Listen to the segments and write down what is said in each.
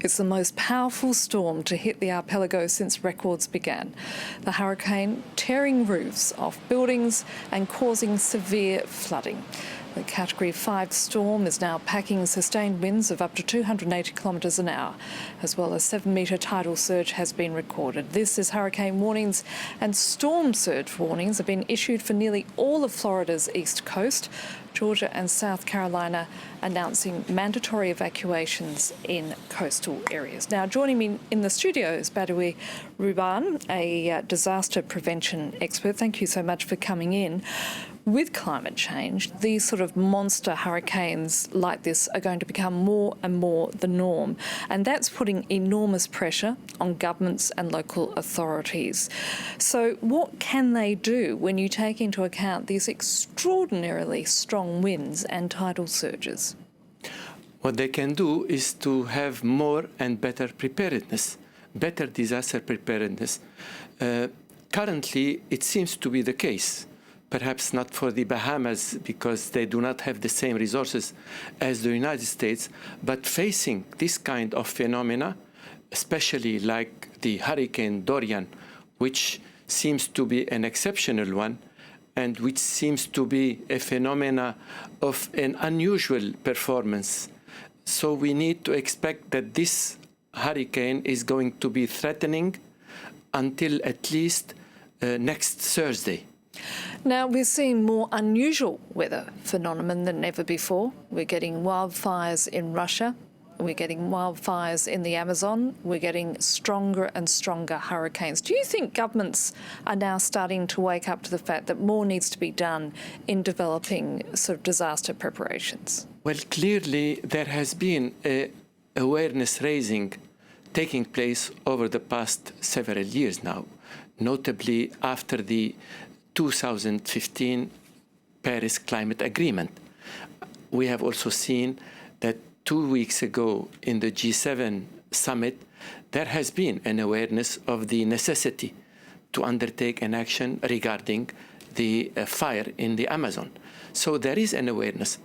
It's the most powerful storm to hit the archipelago since records began. The hurricane tearing roofs off buildings and causing severe flooding. The Category 5 storm is now packing sustained winds of up to 280 kilometres an hour, as well as 7-metre tidal surge has been recorded. This is hurricane warnings and storm surge warnings have been issued for nearly all of Florida's east coast. Georgia and South Carolina announcing mandatory evacuations in coastal areas. Now, joining me in the studio is Dorian, a disaster prevention expert. Thank you so much for coming in. With climate change, these sort of monster hurricanes like this are going to become more and more the norm, and that's putting enormous pressure on governments and local authorities. So what can they do when you take into account these extraordinarily strong winds and tidal surges? What they can do is to have more and better preparedness, better disaster preparedness. Currently, it seems to be the case. Perhaps not for the Bahamas because they do not have the same resources as the United States, but facing this kind of phenomena, especially like the Hurricane Dorian, which seems to be an exceptional one and which seems to be a phenomena of an unusual performance. So we need to expect that this hurricane is going to be threatening until at least next Thursday. Now, we're seeing more unusual weather phenomenon than ever before. We're getting wildfires in Russia. We're getting wildfires in the Amazon. We're getting stronger and stronger hurricanes. Do you think governments are now starting to wake up to the fact that more needs to be done in developing sort of disaster preparations? Well, clearly there has been awareness raising taking place over the past several years now, notably after the 2015 Paris Climate Agreement. We have also seen that 2 weeks ago in the G7 summit, there has been an awareness of the necessity to undertake an action regarding the fire in the Amazon. So there is an awareness.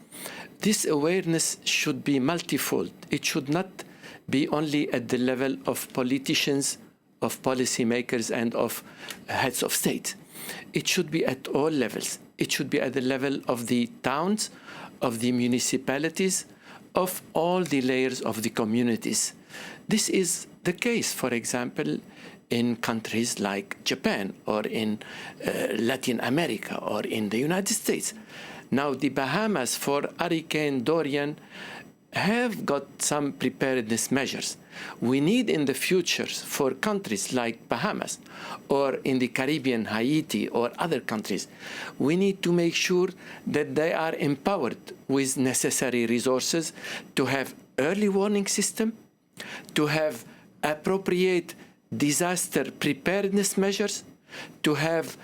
This awareness should be multifold. It should not be only at the level of politicians, of policymakers, and of heads of state. It should be at all levels. It should be at the level of the towns, of the municipalities, of all the layers of the communities. This is the case, for example, in countries like Japan or in Latin America or in the United States. Now, the Bahamas for Hurricane Dorian have got some preparedness measures. We need in the future for countries like Bahamas or in the Caribbean, Haiti or other countries, we need to make sure that they are empowered with necessary resources to have early warning system, to have appropriate disaster preparedness measures, to have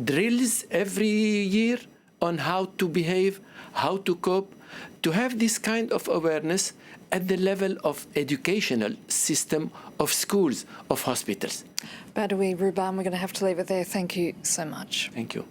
drills every year on how to behave, how to cope, to have this kind of awareness at the level of educational system, of schools, of hospitals. Dorian, we're going to have to leave it there. Thank you so much. Thank you.